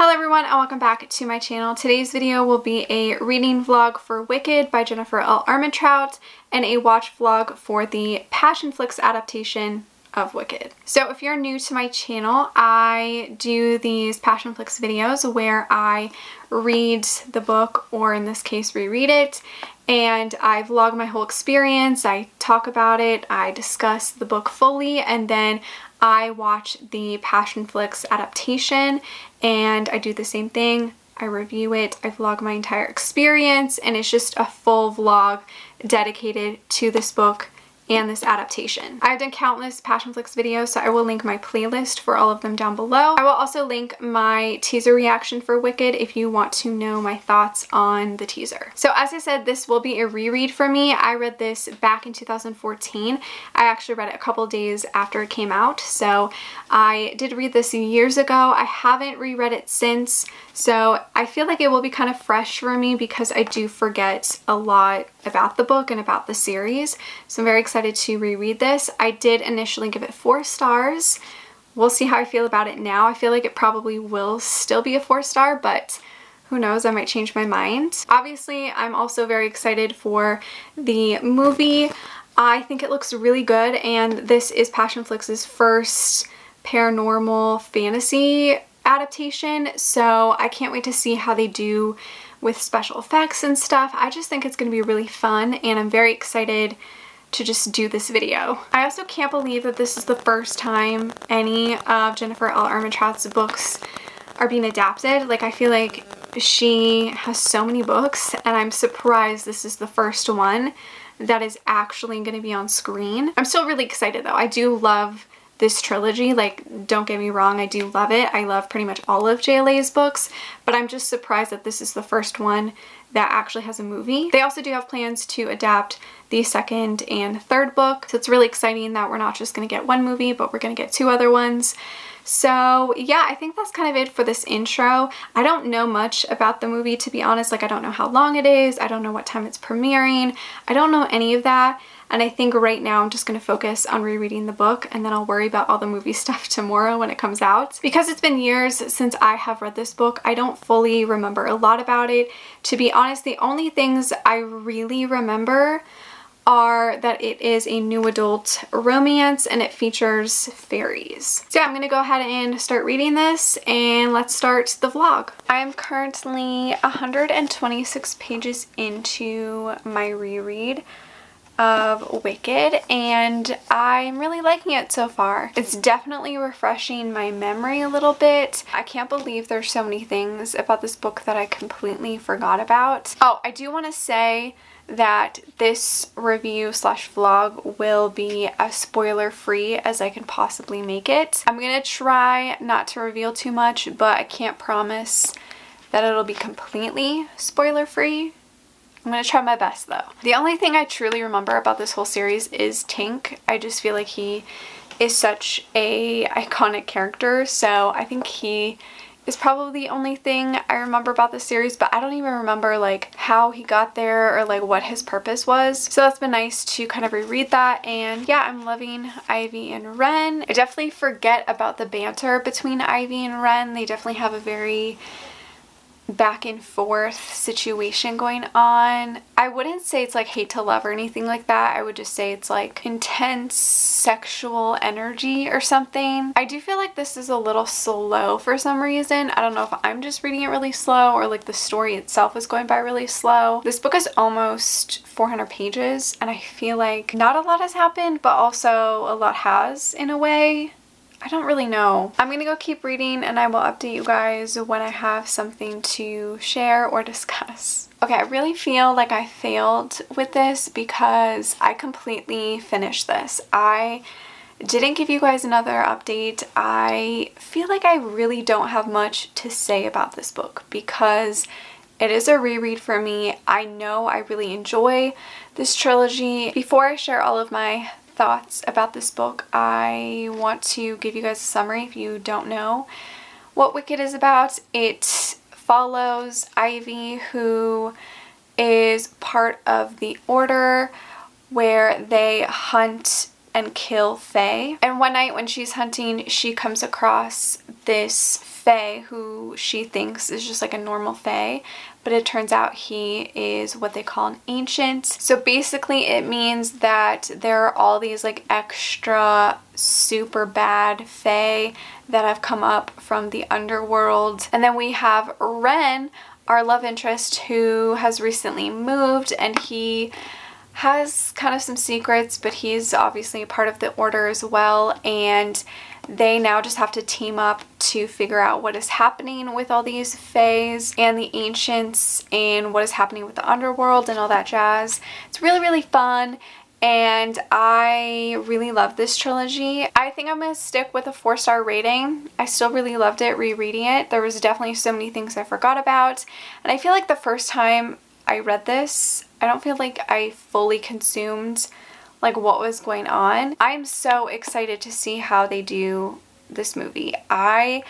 Hello everyone and welcome back to my channel. Today's video will be a reading vlog for Wicked by Jennifer L. Armentrout and a watch vlog for the Passionflix adaptation of Wicked. So if you're new to my channel, I do these Passionflix videos where I read the book, or in this case reread it, and I vlog my whole experience, I talk about it, I discuss the book fully, and then I watch the Passionflix adaptation and I do the same thing. I review it, I vlog my entire experience, and it's just a full vlog dedicated to this book and this adaptation. I've done countless Passionflix videos, so I will link my playlist for all of them down below. I will also link my teaser reaction for Wicked if you want to know my thoughts on the teaser. So as I said, this will be a reread for me. I read this back in 2014. I actually read it a couple days after it came out, so I did read this years ago. I haven't reread it since, so I feel like it will be kind of fresh for me because I do forget a lot about the book and about the series. So I'm very excited to reread this. I did initially give it 4 stars. We'll see how I feel about it now. I feel like it probably will still be a 4-star, but who knows, I might change my mind. Obviously, I'm also very excited for the movie. I think it looks really good, and this is Passionflix's first paranormal fantasy adaptation, so I can't wait to see how they do with special effects and stuff. I just think it's going to be really fun, and I'm very excited to just do this video. I also can't believe that this is the first time any of Jennifer L. Armentrout's books are being adapted. Like, I feel like she has so many books, and I'm surprised this is the first one that is actually going to be on screen. I'm still really excited though. I do love this trilogy, like, don't get me wrong, I do love it. I love pretty much all of JLA's books, but I'm just surprised that this is the first one that actually has a movie. They also do have plans to adapt the second and third book, so it's really exciting that we're not just going to get one movie, but we're going to get 2 other ones. So yeah, I think that's kind of it for this intro. I don't know much about the movie, to be honest. Like, I don't know how long it is, I don't know what time it's premiering, I don't know any of that. And I think right now I'm just going to focus on rereading the book, and then I'll worry about all the movie stuff tomorrow when it comes out. Because it's been years since I have read this book, I don't fully remember a lot about it. To be honest, the only things I really remember are that it is a new adult romance and it features fairies. So yeah, I'm going to go ahead and start reading this, and let's start the vlog. I am currently 126 pages into my reread of Wicked, and I'm really liking it so far. It's definitely refreshing my memory a little bit. I can't believe there's so many things about this book that I completely forgot about. Oh, I do want to say that this review slash vlog will be as spoiler free as I can possibly make it. I'm gonna try not to reveal too much, but I can't promise that it'll be completely spoiler free. I'm gonna try my best though. The only thing I truly remember about this whole series is Tink. I just feel like he is such a iconic character, so I think he is probably the only thing I remember about the series, but I don't even remember like how he got there or like what his purpose was. So that's been nice to kind of reread that, and yeah, I'm loving Ivy and Ren. I definitely forget about the banter between Ivy and Ren. They definitely have a very back and forth situation going on. I wouldn't say it's like hate to love or anything like that. I would just say it's like intense sexual energy or something. I do feel like this is a little slow for some reason. I don't know if I'm just reading it really slow or like the story itself is going by really slow. This book is almost 400 pages and I feel like not a lot has happened, but also a lot has in a way. I don't really know. I'm gonna go keep reading and I will update you guys when I have something to share or discuss. Okay, I really feel like I failed with this because I completely finished this. I didn't give you guys another update. I feel like I really don't have much to say about this book because it is a reread for me. I know I really enjoy this trilogy. Before I share all of my thoughts about this book, I want to give you guys a summary if you don't know what Wicked is about. It follows Ivy, who is part of the Order where they hunt and kill fae. And one night when she's hunting, she comes across this fae fae who she thinks is just like a normal fae, but it turns out he is what they call an ancient. So basically it means that there are all these like extra super bad fae that have come up from the underworld. And then we have Ren, our love interest, who has recently moved, and he has kind of some secrets, but he's obviously a part of the order as well, and they now just have to team up to figure out what is happening with all these faes and the ancients and what is happening with the underworld and all that jazz. It's really, really fun, and I really love this trilogy. I think I'm gonna stick with a 4-star rating. I still really loved it rereading it. There was definitely so many things I forgot about, and I feel like the first time I read this, I don't feel like I fully consumed like what was going on. I'm so excited to see how they do this movie. I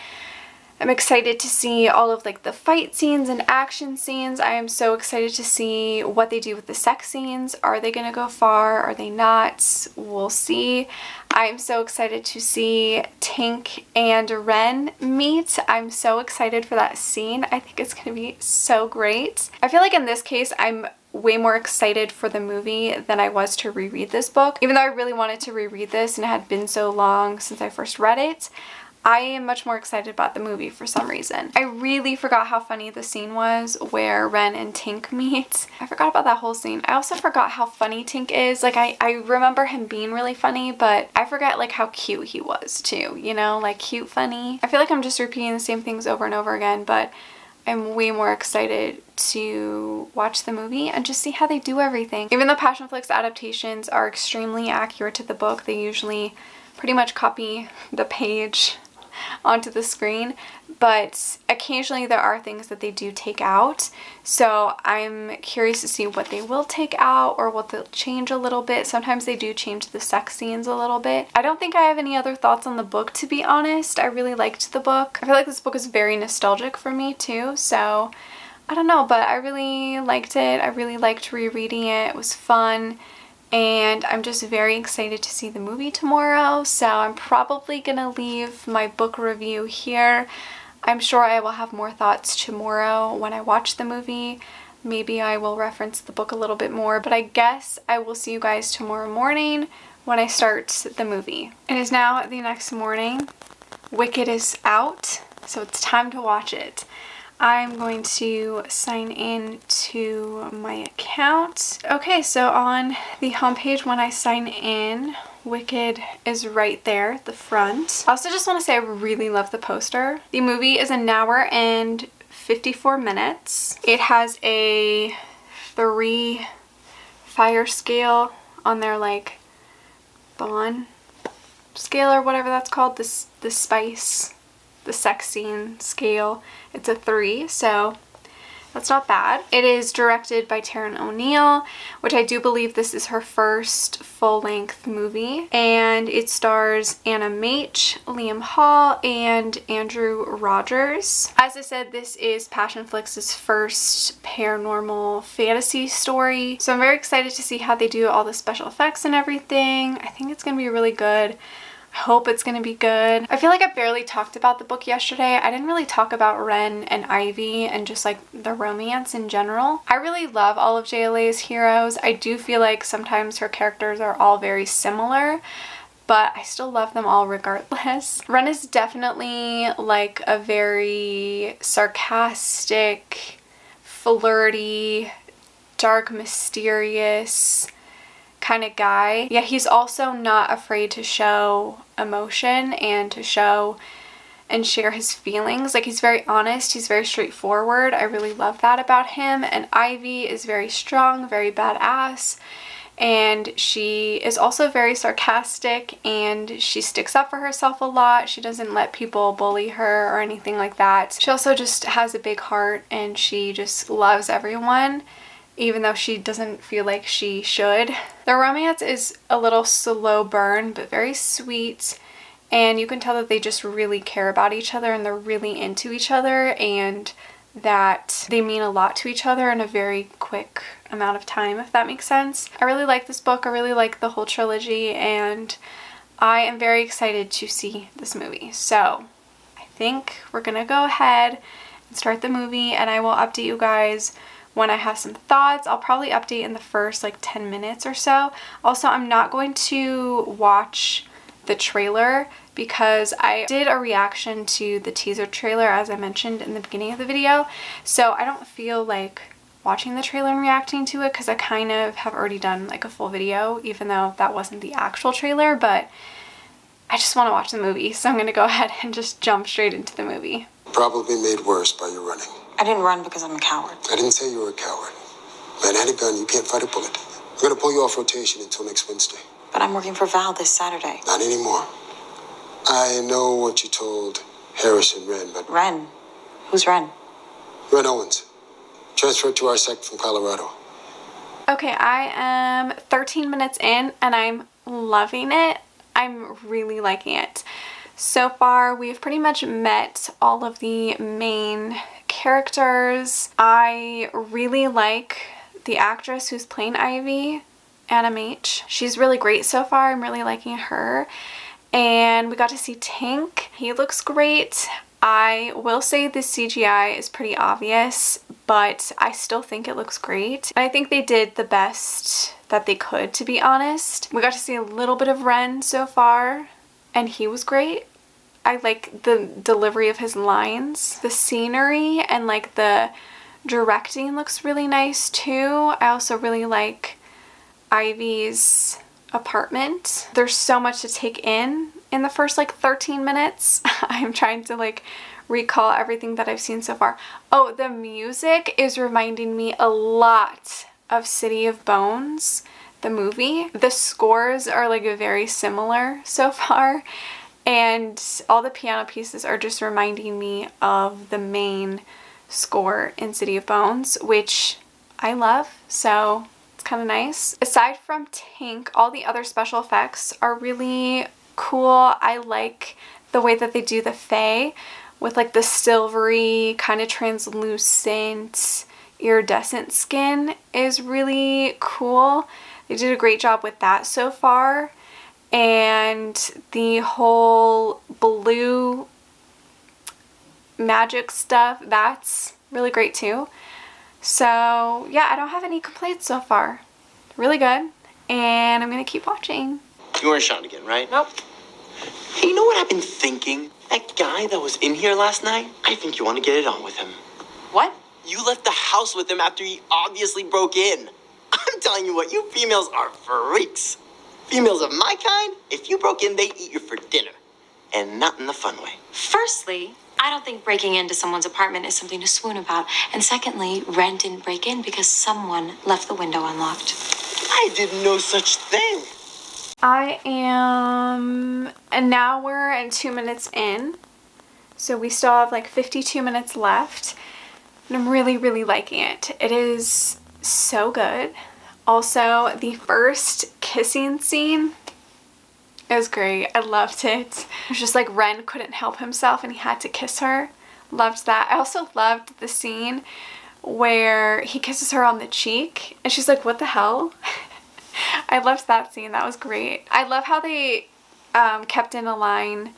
am excited to see all of like the fight scenes and action scenes. I am so excited to see what they do with the sex scenes. Are they gonna go far? Are they not? We'll see. I'm so excited to see Tink and Ren meet. I'm so excited for that scene. I think it's gonna be so great. I feel like in this case, I'm way more excited for the movie than I was to reread this book. Even though I really wanted to reread this and it had been so long since I first read it, I am much more excited about the movie for some reason. I really forgot how funny the scene was where Ren and Tink meet. I forgot about that whole scene. I also forgot how funny Tink is. Like I remember him being really funny, but I forgot like how cute he was too, you know, like cute funny. I feel like I'm just repeating the same things over and over again, but I'm way more excited to watch the movie and just see how they do everything. Even though Passionflix adaptations are extremely accurate to the book, they usually pretty much copy the page onto the screen, but occasionally there are things that they do take out. So I'm curious to see what they will take out or what they'll change a little bit. Sometimes they do change the sex scenes a little bit. I don't think I have any other thoughts on the book, to be honest. I really liked the book. I feel like this book is very nostalgic for me too, so I don't know, but I really liked it. I really liked rereading it. It was fun. And I'm just very excited to see the movie tomorrow, so I'm probably gonna leave my book review here. I'm sure I will have more thoughts tomorrow when I watch the movie. Maybe I will reference the book a little bit more, but I guess I will see you guys tomorrow morning when I start the movie. It is now the next morning. Wicked is out, so it's time to watch it. I'm going to sign in to my account. Okay, so on the homepage when I sign in, Wicked is right there at the front. I also just want to say I really love the poster. The movie is an hour and 54 minutes. It has a 3 fire scale on their like bond scale or whatever that's called, the spice, the sex scene scale. It's a 3, so that's not bad. It is directed by Taryn O'Neill, which I do believe this is her first full-length movie, and it stars Anna Mach, Liam Hall, and Andrew Rogers. As I said, this is Passionflix's first paranormal fantasy story, so I'm very excited to see how they do all the special effects and everything. I think it's gonna be really good. I hope it's gonna be good. I feel like I barely talked about the book yesterday. I didn't really talk about Ren and Ivy and just like the romance in general. I really love all of JLA's heroes. I do feel like sometimes her characters are all very similar, but I still love them all regardless. Ren is definitely like a very sarcastic, flirty, dark, mysterious kind of guy. Yeah, he's also not afraid to show emotion and to show and share his feelings. Like, he's very honest, he's very straightforward. I really love that about him. And Ivy is very strong, very badass, and she is also very sarcastic, and she sticks up for herself a lot. She doesn't let people bully her or anything like that. She also just has a big heart, and she just loves everyone, even though she doesn't feel like she should. The romance is a little slow burn, but very sweet, and you can tell that they just really care about each other and they're really into each other, and that they mean a lot to each other in a very quick amount of time, if that makes sense. I really like this book. I really like the whole trilogy, and I am very excited to see this movie. So I think we're gonna go ahead and start the movie, and I will update you guys when I have some thoughts. I'll probably update in the first like 10 minutes or so. Also, I'm not going to watch the trailer because I did a reaction to the teaser trailer, as I mentioned in the beginning of the video, so I don't feel like watching the trailer and reacting to it because I kind of have already done like a full video, even though that wasn't the actual trailer, but I just want to watch the movie, so I'm going to go ahead and just jump straight into the movie. Probably made worse by your running. I didn't run because I'm a coward. I didn't say you were a coward. Man had a gun, you can't fight a bullet. I'm gonna pull you off rotation until next Wednesday. But I'm working for Val this Saturday. Not anymore. I know what you told Harris and Wren, but... Wren? Who's Wren? Wren Owens. Transferred to our sect from Colorado. Okay, I am 13 minutes in and I'm loving it. I'm really liking it. So far, we've pretty much met all of the main characters. I really like the actress who's playing Ivy, Anna Mach. She's really great so far. I'm really liking her. And we got to see Tink. He looks great. I will say the CGI is pretty obvious, but I still think it looks great. And I think they did the best that they could, to be honest. We got to see a little bit of Wren so far, and he was great. I like the delivery of his lines. The scenery and like the directing looks really nice too. I also really like Ivy's apartment. There's so much to take in the first like 13 minutes. I'm trying to like recall everything that I've seen so far. Oh, the music is reminding me a lot of City of Bones, the movie. The scores are like very similar so far. And all the piano pieces are just reminding me of the main score in City of Bones, which I love, so it's kind of nice. Aside from Tink, all the other special effects are really cool. I like the way that they do the Fae with like the silvery, kind of translucent, iridescent skin is really cool. They did a great job with that so far. And the whole blue magic stuff, that's really great too. So yeah, I don't have any complaints so far. Really good. And I'm gonna keep watching. You weren't shot again, right? Nope. Hey, you know what I've been thinking? That guy that was in here last night, I think you want to get it on with him. What? You left the house with him after he obviously broke in. I'm telling you what, you females are freaks. Females of my kind, if you broke in, they eat you for dinner. And not in the fun way. Firstly, I don't think breaking into someone's apartment is something to swoon about. And secondly, Wren didn't break in because someone left the window unlocked. I did no such thing. And now we're 2 minutes in. So we still have like 52 minutes left. And I'm really, really liking it. It is so good. Also, the first kissing scene is great. I loved it. It was just like Wren couldn't help himself and he had to kiss her. Loved that. I also loved the scene where he kisses her on the cheek and she's like, what the hell? I loved that scene. That was great. I love how they kept in a line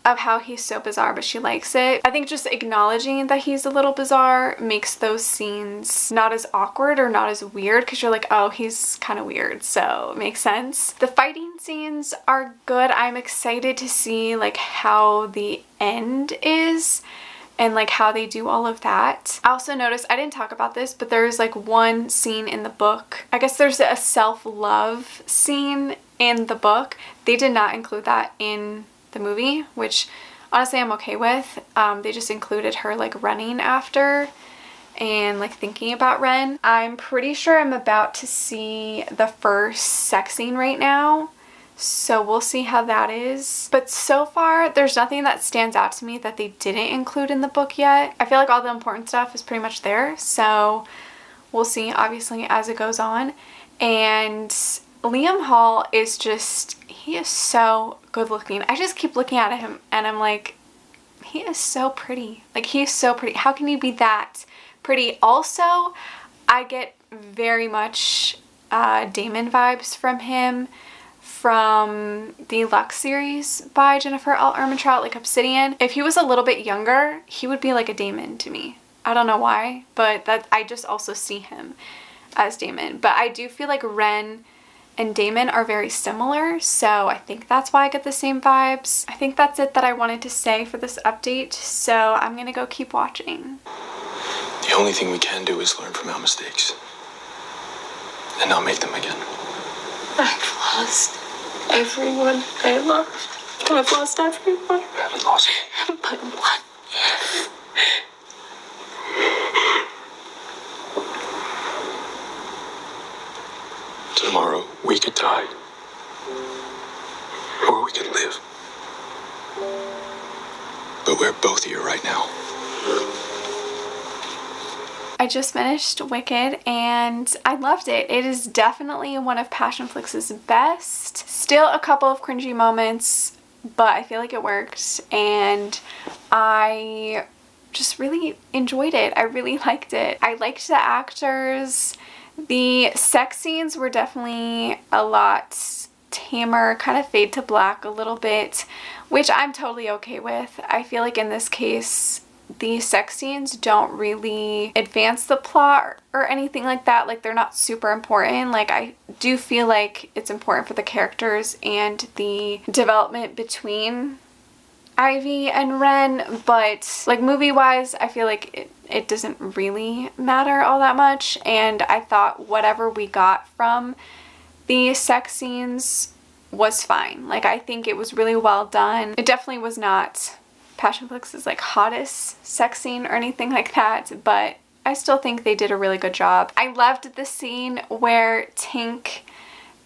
of how he's so bizarre, but she likes it. I think just acknowledging that he's a little bizarre makes those scenes not as awkward or not as weird, because you're like, oh, he's kind of weird, so it makes sense. The fighting scenes are good. I'm excited to see like how the end is and like how they do all of that. I also noticed, I didn't talk about this, but there's like one scene in the book. I guess there's a self-love scene in the book. They did not include that in the movie, which honestly I'm okay with. They just included her like running after and like thinking about Wren. I'm pretty sure I'm about to see the first sex scene right now, so we'll see how that is. But so far there's nothing that stands out to me that they didn't include in the book yet. I feel like all the important stuff is pretty much there, so we'll see obviously as it goes on. And Liam Hall is just, he is so good looking. I just keep looking at him and I'm like, he is so pretty. Like, he is so pretty. How can you be that pretty? Also, I get very much Damon vibes from him from the Lux series by Jennifer L. Armentrout, like Obsidian. If he was a little bit younger, he would be like a Damon to me. I don't know why, but that I just also see him as Damon. But I do feel like Ren and Damon are very similar, so I think that's why I get the same vibes. I think that's it that I wanted to say for this update, so I'm gonna go keep watching. The only thing we can do is learn from our mistakes and not make them again. I've lost everyone I loved. I've lost everyone. You haven't lost me. But what if? Tomorrow, we could die. Or we could live. But we're both here right now. I just finished Wicked and I loved it. It is definitely one of Passionflix's best. Still a couple of cringy moments, but I feel like it worked and I just really enjoyed it. I really liked it. I liked the actors. The sex scenes were definitely a lot tamer, kind of fade to black a little bit, which I'm totally okay with. I feel like in this case, the sex scenes don't really advance the plot or anything like that. Like, they're not super important. Like, I do feel like it's important for the characters and the development between Ivy and Ren, but like movie-wise, I feel like it doesn't really matter all that much, and I thought whatever we got from the sex scenes was fine. Like, I think it was really well done. It definitely was not Passionflix's like hottest sex scene or anything like that, but I still think they did a really good job. I loved the scene where Tink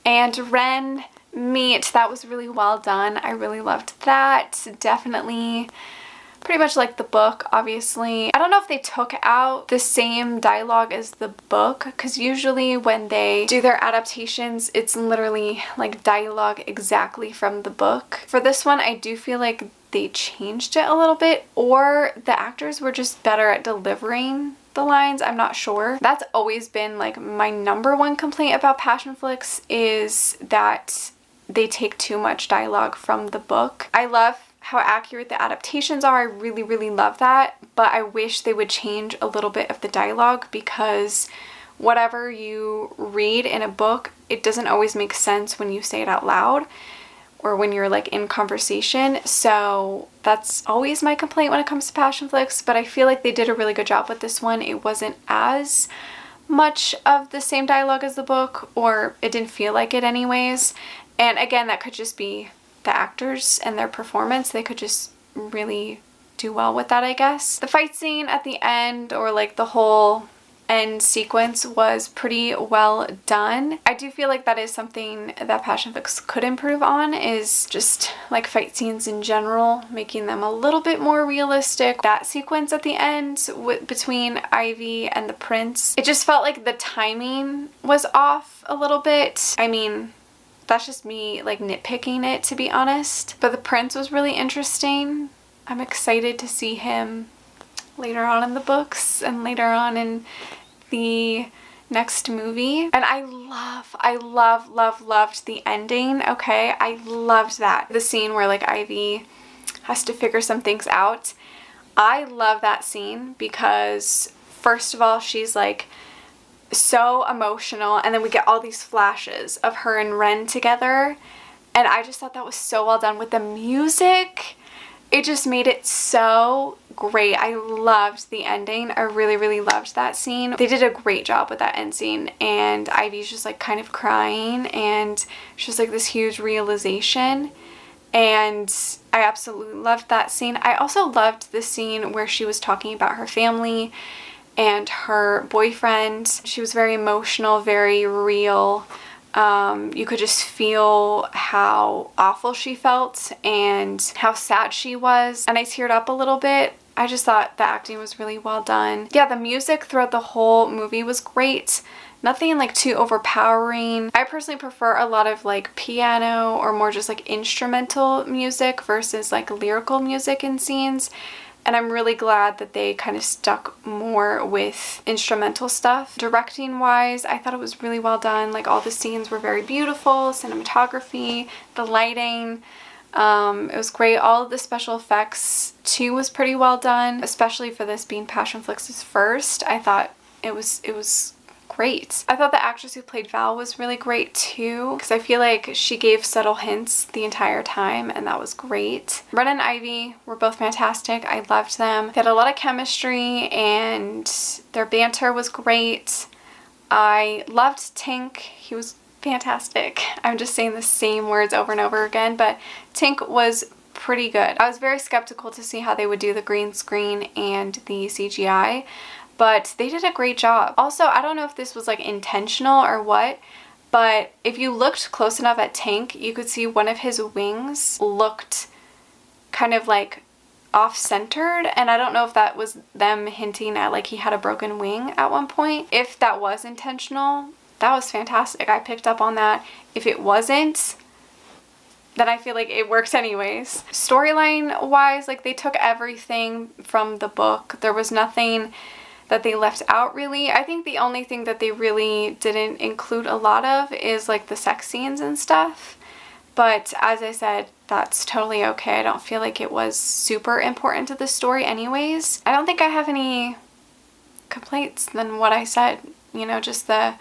and Ren meet. That was really well done. I really loved that. Definitely pretty much like the book, obviously. I don't know if they took out the same dialogue as the book, because usually when they do their adaptations, it's literally like dialogue exactly from the book. For this one, I do feel like they changed it a little bit, or the actors were just better at delivering the lines. I'm not sure. That's always been like my number one complaint about Passionflix, is that they take too much dialogue from the book. I love how accurate the adaptations are. I really, really love that, but I wish they would change a little bit of the dialogue, because whatever you read in a book, it doesn't always make sense when you say it out loud or when you're like in conversation. So that's always my complaint when it comes to Passionflix, but I feel like they did a really good job with this one. It wasn't as much of the same dialogue as the book, or it didn't feel like it anyways. And again, that could just be the actors and their performance. They could just really do well with that, I guess. The fight scene at the end, or like the whole end sequence, was pretty well done. I do feel like that is something that Passionflix could improve on, is just like fight scenes in general, making them a little bit more realistic. That sequence at the end between Ivy and the prince, it just felt like the timing was off a little bit. I mean, that's just me like nitpicking it, to be honest. But the prince was really interesting. I'm excited to see him later on in the books and later on in the next movie. And I loved the ending, okay? I loved that. The scene where like Ivy has to figure some things out. I love that scene because first of all, she's like so emotional, and then we get all these flashes of her and Ren together, and I just thought that was so well done with the music. It just made it so great. I loved the ending. I really, really loved that scene. They did a great job with that end scene, and Ivy's just like kind of crying, and she's like this huge realization, and I absolutely loved that scene. I also loved the scene where she was talking about her family and her boyfriend. She was very emotional, very real. You could just feel how awful she felt and how sad she was, and I teared up a little bit. I just thought the acting was really well done. Yeah, the music throughout the whole movie was great. Nothing like too overpowering. I personally prefer a lot of like piano or more just like instrumental music versus like lyrical music in scenes. And I'm really glad that they kind of stuck more with instrumental stuff. Directing wise, I thought it was really well done. Like, all the scenes were very beautiful, cinematography, the lighting, it was great. All of the special effects too was pretty well done, especially for this being Passionflix's first. I thought it was great. I thought the actress who played Val was really great too, because I feel like she gave subtle hints the entire time, and that was great. Ren and Ivy were both fantastic. I loved them. They had a lot of chemistry and their banter was great. I loved Tink. He was fantastic. I'm just saying the same words over and over again, but Tink was pretty good. I was very skeptical to see how they would do the green screen and the CGI, but they did a great job. Also, I don't know if this was like intentional or what, but if you looked close enough at Tink, you could see one of his wings looked kind of like off-centered, and I don't know if that was them hinting at like he had a broken wing at one point. If that was intentional, that was fantastic. I picked up on that. If it wasn't, then I feel like it works anyways. Storyline wise, like, they took everything from the book. There was nothing that they left out really. I think the only thing that they really didn't include a lot of is like the sex scenes and stuff. But as I said, that's totally okay. I don't feel like it was super important to the story anyways. I don't think I have any complaints than what I said. You know, just the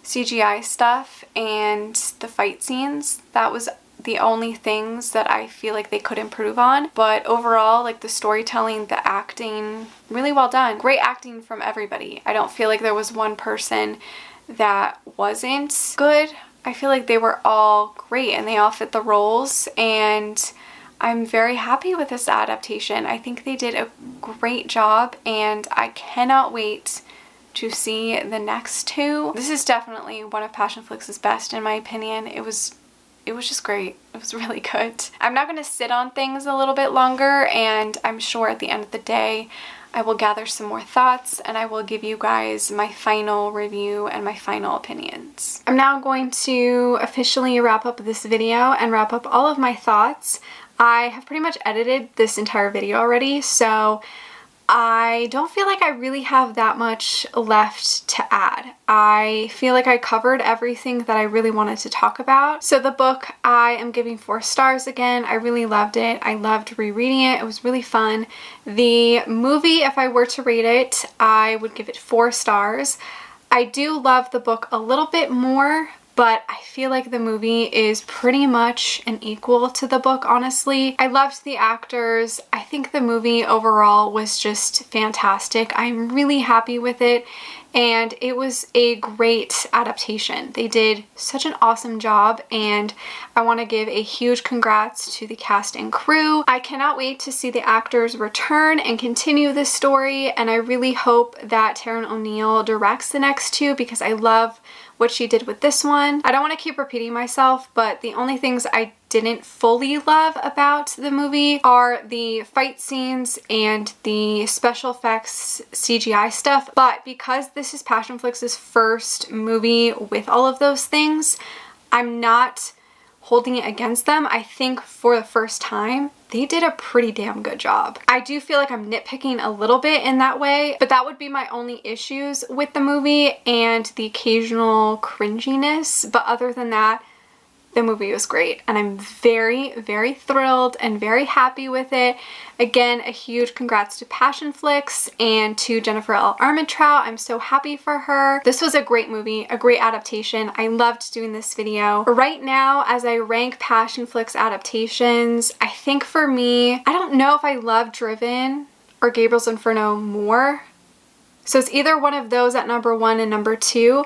CGI stuff and the fight scenes. That was the only things that I feel like they could improve on. But overall, like, the storytelling, the acting, really well done. Great acting from everybody. I don't feel like there was one person that wasn't good. I feel like they were all great and they all fit the roles, and I'm very happy with this adaptation. I think they did a great job, and I cannot wait to see the next two. This is definitely one of Passionflix's best in my opinion. It was just great. It was really good. I'm not going to sit on things a little bit longer, and I'm sure at the end of the day I will gather some more thoughts and I will give you guys my final review and my final opinions. I'm now going to officially wrap up this video and wrap up all of my thoughts. I have pretty much edited this entire video already, so I don't feel like I really have that much left to add. I feel like I covered everything that I really wanted to talk about. So the book, I am giving 4 stars again. I really loved it. I loved rereading it. It was really fun. The movie, if I were to rate it, I would give it 4 stars. I do love the book a little bit more, but I feel like the movie is pretty much an equal to the book, honestly. I loved the actors. I think the movie overall was just fantastic. I'm really happy with it, and it was a great adaptation. They did such an awesome job, and I want to give a huge congrats to the cast and crew. I cannot wait to see the actors return and continue this story, and I really hope that Taryn O'Neill directs the next 2, because I love what she did with this one. I don't want to keep repeating myself, but the only things I didn't fully love about the movie are the fight scenes and the special effects CGI stuff. But because this is Passionflix's first movie with all of those things, I'm not holding it against them. I think for the first time, they did a pretty damn good job. I do feel like I'm nitpicking a little bit in that way, but that would be my only issues with the movie and the occasional cringiness. But other than that, the movie was great, and I'm very, very thrilled and very happy with it. Again, a huge congrats to Passionflix and to Jennifer L. Armentrout. I'm so happy for her. This was a great movie, a great adaptation. I loved doing this video. Right now, as I rank Passionflix adaptations, I think for me, I don't know if I love Driven or Gabriel's Inferno more. So it's either one of those at number 1 and number 2,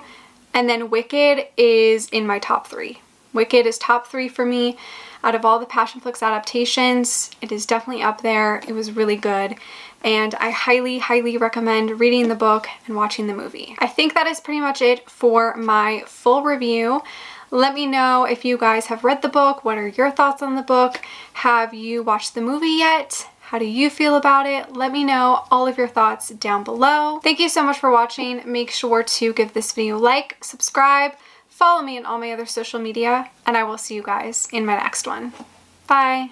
and then Wicked is in my top 3. Wicked is top 3 for me. Out of all the Passionflix adaptations, it is definitely up there. It was really good, and I highly, highly recommend reading the book and watching the movie. I think that is pretty much it for my full review. Let me know if you guys have read the book. What are your thoughts on the book? Have you watched the movie yet? How do you feel about it? Let me know all of your thoughts down below. Thank you so much for watching. Make sure to give this video a like, subscribe, follow me on all my other social media, and I will see you guys in my next one. Bye!